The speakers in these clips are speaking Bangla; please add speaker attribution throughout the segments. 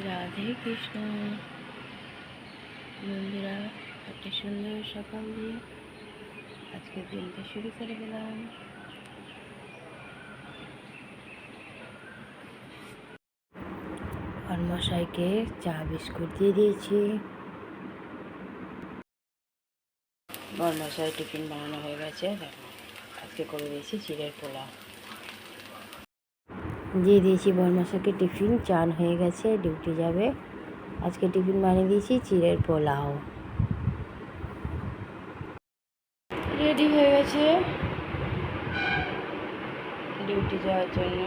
Speaker 1: রাধে কৃষ্ণ। বন্ধুরা, একটা সুন্দর সকাল দিয়ে আজকের দিনটা শুরু করে দিলাম। মশাইকে চা বিস্কুট দিয়ে দিয়েছি। বরমশাই টিফিন বানানো হয়ে গেছে। আজকে করে দিয়েছি চিড়ের পোলাও দিয়ে দিয়েছি। বরমশাইকে টিফিন চান হয়ে গেছে, ডিউটি যাবে। আজকে টিফিন বানিয়ে দিয়েছি চিড়ের পোলাও। রেডি হয়ে গেছে ডিউটি যাওয়ার জন্য।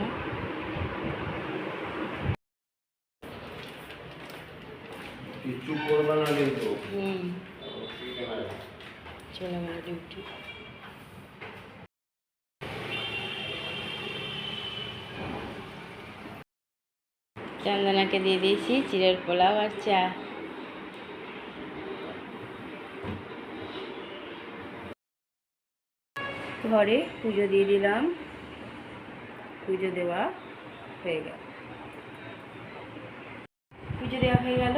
Speaker 1: চলে গেল ডিউটি। চন্দনাকে দিয়ে দিয়েছি চিড়ের পোলাও আর চা। ঘরে পুজো দিয়ে দিলাম। পুজো দেওয়া হয়ে গেল। পুজো দেওয়া হয়ে গেল,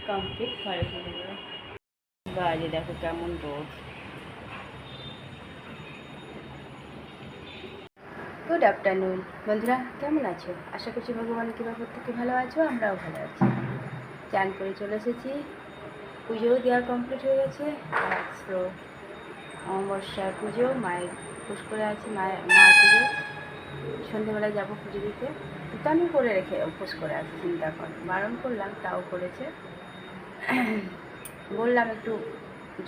Speaker 1: কমপ্লিট। ঘরে পুজো দেওয়া। বাজে দেখো কেমন রোদ। গুড আফটারনুন বন্ধুরা, কেমন আছো? আশা করছি ভগবানের কৃপা প্রত্যেকে ভালো আছো, আমরাও ভালো আছি। চান করে চলে এসেছি, পুজোও দেওয়া কমপ্লিট হয়ে গেছে। আর তো অমাবস্যার পুজো, মায়ের উপোস করে আছি। মায়ের পুজো সন্ধ্যেবেলায় যাবো পুজো দিতে। তো আমি করে রেখে উপোস করে আছি, চিন্তা কর। বারণ করলাম, তাও করেছে। বললাম একটু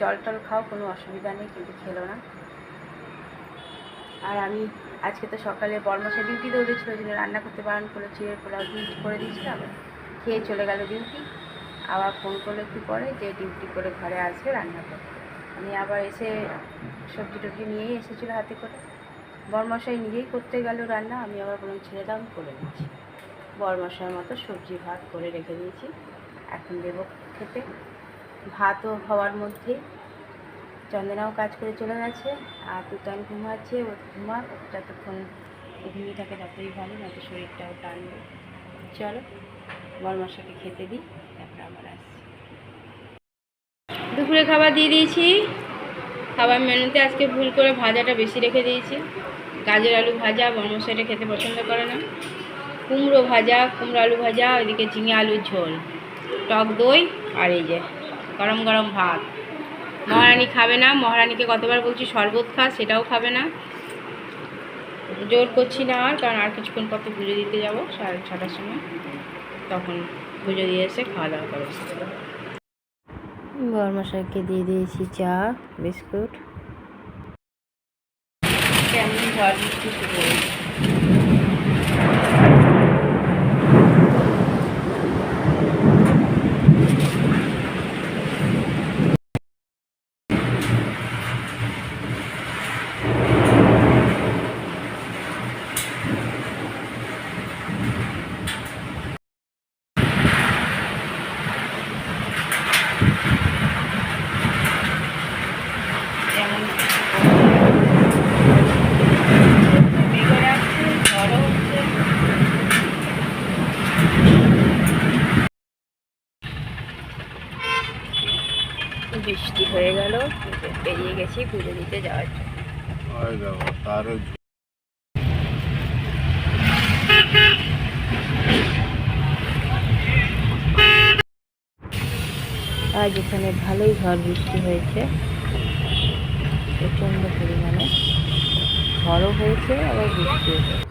Speaker 1: জল টল খাও, কোনো অসুবিধা নেই, কিন্তু খেলো না। আর আমি আজকে তো সকালে বরমশাই ডিউটি দৌড়েছিল, ওই জন্য রান্না করতে বারণ করে চিড়ের পোলাও করে দিয়েছিলাম। খেয়ে চলে গেল ডিউটি। আবার ফোন করলো একটু পরে যে ডিউটি করে ঘরে আসবে রান্না করতে। আমি আবার এসে সবজি টবজি নিয়েই এসেছিলো হাতে করে। বরমশাই নিজেই করতে গেল রান্না, আমি আবার কোনো ছেড়ে দাম করে দিচ্ছি। বরমশাইয়ের মতো সবজি ভাত করে রেখে দিয়েছি, এখন দেবো খেতে। ভাতও হওয়ার মধ্যেই চন্দনাও কাজ করে চলে গেছে। আর তুতান ঘুমাচ্ছে, ও ঘুমাক, যতক্ষণ ঘুমিয়ে থাকে ততই ভালো, নয়তো শরীরটাও টানবে। চলো বরমশাইকে খেতে দিই, তারপরে আবার আসছি। দুপুরে খাবার দিয়ে দিয়েছি। খাবার মেনুতে আজকে ভুল করে ভাজাটা বেশি রেখে দিয়েছি। গাজর আলু ভাজা, বরমশাইটা খেতে পছন্দ করে না। কুমড়ো ভাজা, কুমড়ো আলু ভাজা, ওইদিকে ঝিঙে আলুর ঝোল, টক দই, আর এই যে গরম গরম ভাত। মহারানী খাবে না। মহারানীকে কতবার বলছি শরবত খা, সেটাও খাবে না। জোর করছি না আর, কারণ আর কিছুক্ষণ পর তো পুজো দিতে যাবো 6:30টার সময়। তখন পুজো দিয়ে এসে খাওয়া দাওয়া করে। বরমশাইকে দিয়ে দিয়েছি চা বিস্কুট। কেমন ঝড় বৃষ্টি শুরু হয়েছে। বৃষ্টি হয়ে গেল, বেরিয়ে গেছি পুজো দিতে যাওয়ার জন্য। আজ এখানে ভালোই ঝড় বৃষ্টি হয়েছে, প্রচণ্ড পরিমাণে ঝড়ও হয়েছে, আবার বৃষ্টিও হয়েছে।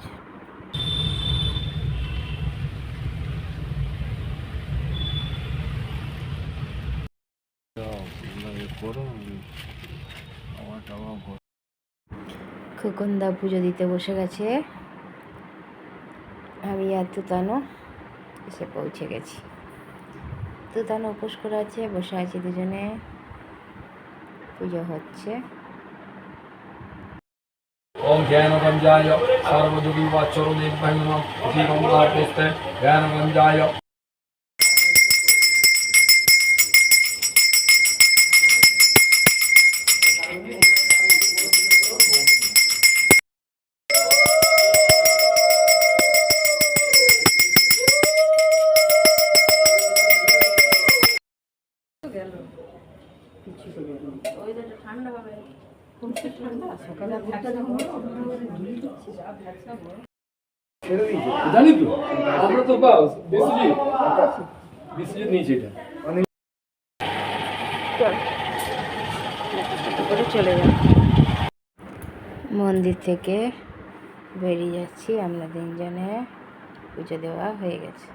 Speaker 1: খোকনদা পুজো দিতে বসে গেছে, আমি আর তুতানো এসে পৌঁছে গেছি। তুতানো উপোস করে আছে, বসে আছি দুজনে, পুজো হচ্ছে।
Speaker 2: ओम ज्ञानगंजाय सर्वयोगी वाचरो निर्भय नमः श्री गंगास्ते ज्ञानगंजाय জানি তো আমরা তো বাস বিশ্বজিৎ বিশ্বজিৎ নিয়েছি এটা
Speaker 1: করে চলে যাব। মন্দির থেকে বেরিয়ে যাচ্ছি, আমরা তিনজনে পুজো দেওয়া হয়ে গেছে।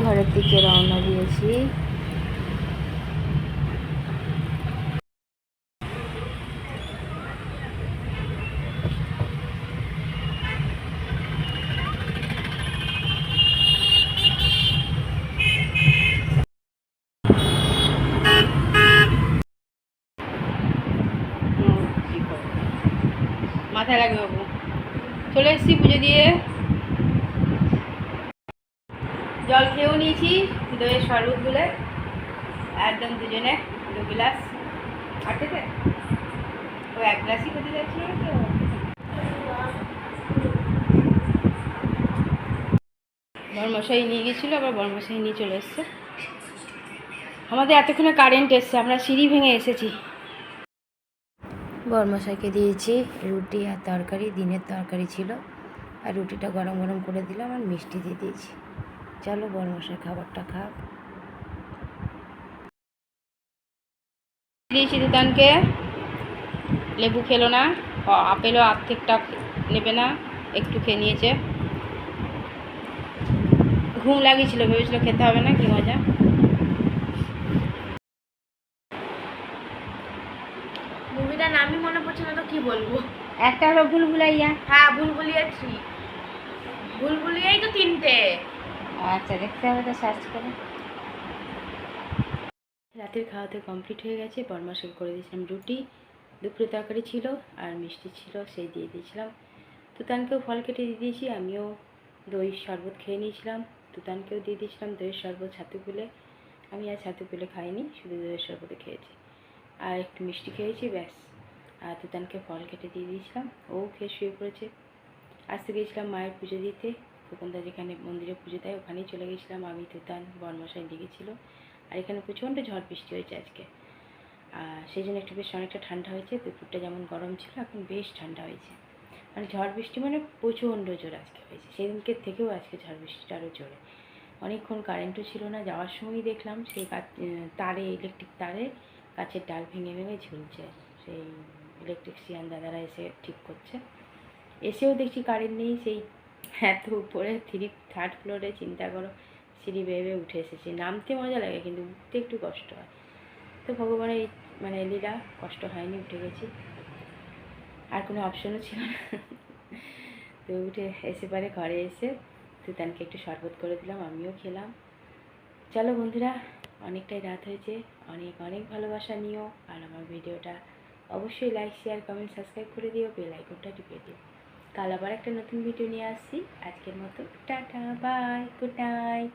Speaker 1: ঘরের দিকে রওনা দিয়েছি। মাথায় লাগবে বাবু। চলে এসেছি পুজো দিয়ে, জল খেয়েও নিয়েছি, দইয়ের শরবত গুলে একদম দুজনে 2 গ্লাস। আর থেকে ও 1 গ্লাসই খেতে যাচ্ছি। বরমশাই নিয়ে গেছিলো, আবার বরমশাই নিয়ে চলে এসছে। আমাদের এতক্ষণে কারেন্ট এসছে, আমরা সিঁড়ি ভেঙে এসেছি। বরমশাইকে দিয়েছি রুটি আর তরকারি, দিনের তরকারি ছিল, আর রুটিটা গরম গরম করে দিলাম, আর মিষ্টি দিয়ে দিয়েছি। চলো বরমশাই খাবারটা খাক। দিয়েছি দুতানকে, লেবু খেলো না, আপেলও আর্ধেকটা নেবে না, একটু খেয়ে নিয়েছে। ঘুম লাগিয়েছিল, ভেবেছিল খেতে হবে না, কি মজা।
Speaker 3: মুভিটার নামই মনে পড়ছে না তো কি বলবো।
Speaker 1: একটা হলো ভুলভুলাইয়া।
Speaker 3: হ্যাঁ, ভুলভুলিয়া 3। ভুলভুলিয়াই তো 3টে।
Speaker 1: আচ্ছা, দেখতে হবে তো সার্চ করে। রাতের খাওয়া দাওয়া কমপ্লিট হয়ে গেছে। বরমাশাইকে করে দিয়েছিলাম রুটি, দুপুরে তরকারি ছিল আর মিষ্টি ছিল, সেই দিয়ে দিয়েছিলাম। তুতানকেও ফল কেটে দিয়ে দিয়েছি, আমিও দইয়ের শরবত খেয়ে নিয়েছিলাম। তুতানকেও দিয়ে দিয়েছিলাম দইয়ের শরবত ছাতু পেলে। আমি আর ছাতু পেলে খাইনি, শুধু দইয়ের শরবতে খেয়েছি আর একটু মিষ্টি খেয়েছি, ব্যাস। আর তুতানকে ফল কেটে দিয়ে দিয়েছিলাম, ও খেয়ে শুয়ে পড়েছে। আজকে গিয়েছিলাম মায়ের পুজো দিতে, খোকনদা যেখানে মন্দিরে পুজো দেয় ওখানেই চলে গেছিলাম। আমি, তুতান, বরমশাই লেগেছিল। আর এখানে প্রচণ্ড ঝড় বৃষ্টি হয়েছে আজকে, আর সেই জন্য একটু বেশ অনেকটা ঠান্ডা হয়েছে। দুপুরটা যেমন গরম ছিল, এখন বেশ ঠান্ডা হয়েছে। মানে ঝড় বৃষ্টি মানে প্রচণ্ড জোর আজকে হয়েছে, সেদিনকে থেকেও আজকে ঝড় বৃষ্টিটা আরও জোরে। অনেকক্ষণ কারেন্টও ছিল না, যাওয়ার সময়ই দেখলাম সেই তারে, ইলেকট্রিক তারে গাছের ডাল ভেঙে ভেঙে ঝুলছে। সেই ইলেকট্রিশিয়ান দাদারা এসে ঠিক করছে, এসেও দেখছি কারেন্ট নেই। সেই এত উপরে 3rd ফ্লোরে, চিন্তা করো, সিঁড়ি বেয়ে বেয়ে উঠে এসেছি। নামতে মজা লাগে কিন্তু উঠতে একটু কষ্ট হয়। তো ভগবানের মানে লীলা, কষ্ট হয়নি, উঠে গেছি, আর কোনো অপশনও ছিল না। তো উঠে এসে পরে ঘরে এসে তুতানকে একটু শরবত করে দিলাম, আমিও খেলাম। চলো বন্ধুরা, অনেকটাই রাত হয়েছে, অনেক অনেক ভালোবাসা নিও, আর আমার ভিডিওটা অবশ্যই লাইক, শেয়ার, কমেন্ট, সাবস্ক্রাইব করে দিও, বেল আইকনটা টিপে দিও। কাল আবার একটা নতুন ভিডিও নিয়ে আসছি। আজকের মতো টাটা, বাই, গুড নাইট।